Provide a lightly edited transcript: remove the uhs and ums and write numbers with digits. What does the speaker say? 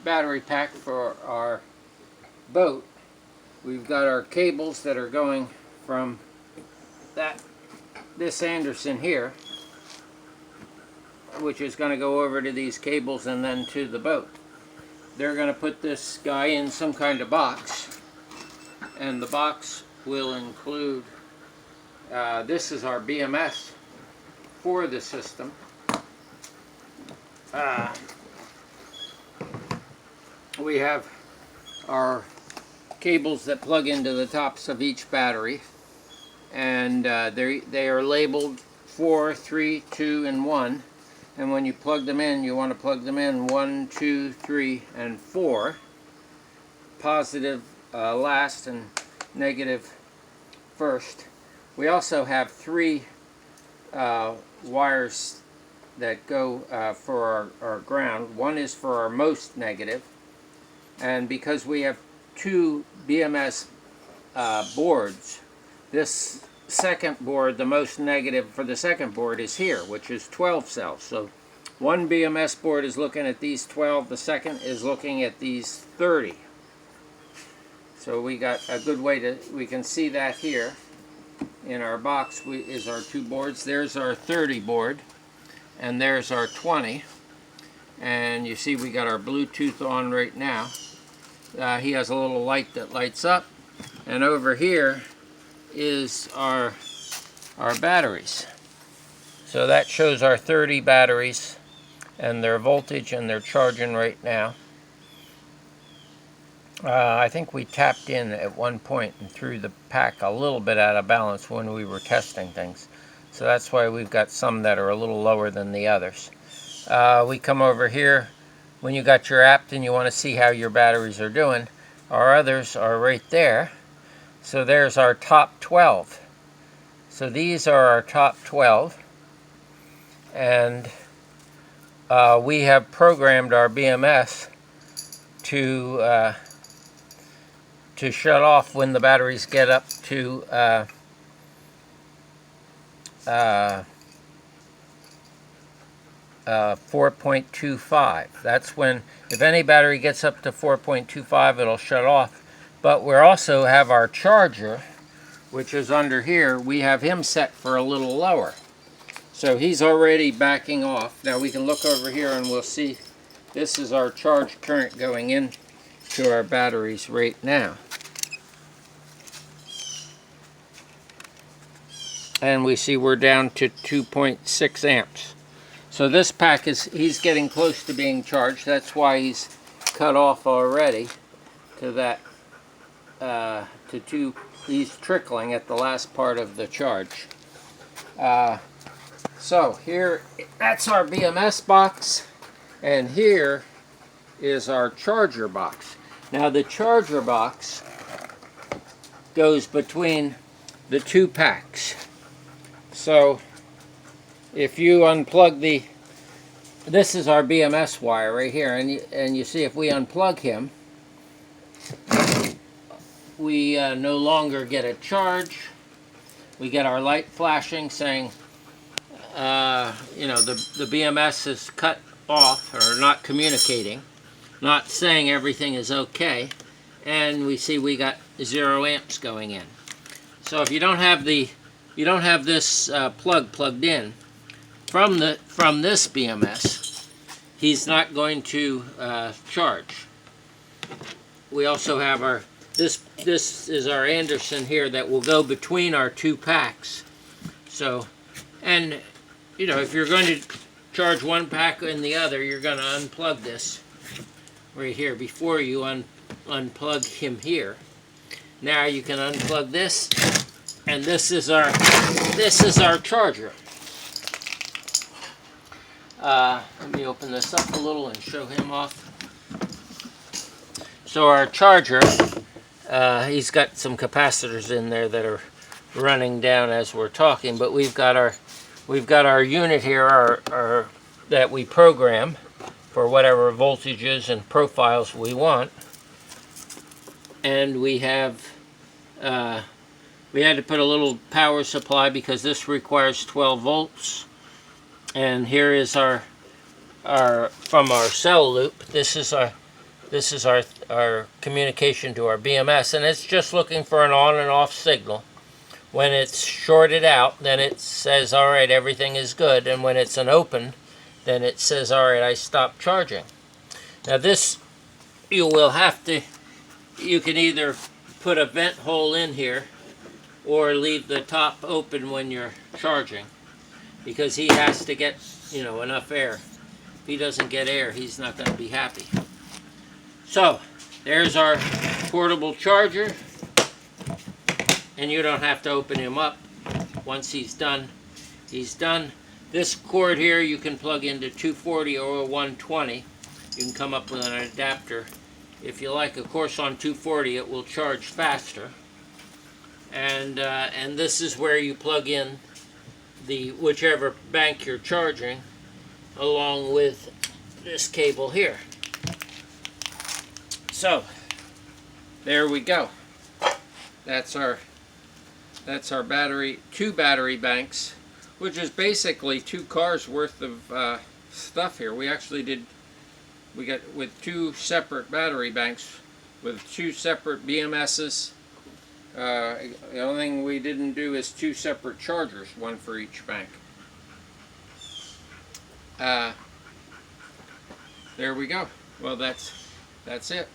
battery pack for our boat. We've got our cables that are going from this Anderson here, which is going to go over to these cables and then to the boat. They're going to put this guy in some kind of box, and the box will include, this is our BMS for the system. We have our cables that plug into the tops of each battery, and they are labeled 4, 3, 2, and 1. And when you plug them in, you want to plug them in 1, 2, 3, and 4. Positive last and negative first. We also have 3 wires that go for our ground. One is for our most negative, and because we have 2 BMS boards, this second board, the most negative for the second board, is here, which is 12 cells. So one BMS board is looking at these 12, the second is looking at these 30. So we got a good way to, we can see that here in our box is our 2 boards. There's our 30 board, and there's our 20. And you see we got our Bluetooth on right now. He has a little light that lights up, and over here is our batteries. So that shows our 30 batteries and their voltage, and they're charging right now. I think we tapped in at one point and threw the pack a little bit out of balance when we were testing things. So that's why we've got some that are a little lower than the others. We come over here when you got your app and you want to see how your batteries are doing. Our others are right there. So there's our top 12. So these are our top 12. And we have programmed our BMS to shut off when the batteries get up to 4.25. That's when, if any battery gets up to 4.25, it'll shut off. But we also have our charger, which is under here. We have him set for a little lower. So he's already backing off. Now we can look over here and we'll see this is our charge current going in to our batteries right now. And we see we're down to 2.6 amps. So this pack he's getting close to being charged. That's why he's cut off already to that, to 2. He's trickling at the last part of the charge. So here, that's our BMS box, and here is our charger box. Now the charger box goes between the 2 packs. So if you unplug this is our BMS wire right here, and you see if we unplug him, we no longer get a charge. We get our light flashing saying, you know, the BMS is cut off or not communicating, not saying everything is okay, and we see we got 0 amps going in. So if you don't have this plug plugged in from this BMS, he's not going to charge. We also have our this is our Anderson here that will go between our 2 packs. So, and you know, if you're going to charge one pack and the other, you're going to unplug this right here before you unplug him here. Now you can unplug this, and this is our charger. Let me open this up a little and show him off. So our charger, he's got some capacitors in there that are running down as we're talking, but we've got our unit here, that we program for whatever voltages and profiles we want, and we had to put a little power supply because this requires 12 volts. And here is our from our cell loop. This is This is our communication to our BMS, and it's just looking for an on and off signal. When it's shorted out, then it says, all right, everything is good. And when it's an open, then it says, all right, I stopped charging. Now this, you will have to, you can either put a vent hole in here or leave the top open when you're charging, because he has to get, you know, enough air. If he doesn't get air, he's not going to be happy. So there's our portable charger, and you don't have to open him up. Once he's done, he's done. This cord here you can plug into 240 or 120. You can come up with an adapter if you like. Of course, on 240 it will charge faster. And this is where you plug in the whichever bank you're charging, along with this cable here. So there we go. That's our battery, 2 battery banks, which is basically 2 cars worth of stuff here. We actually did, we got with 2 separate battery banks with 2 separate BMSs. The only thing we didn't do is 2 separate chargers, 1 for each bank. There we go. Well, that's it.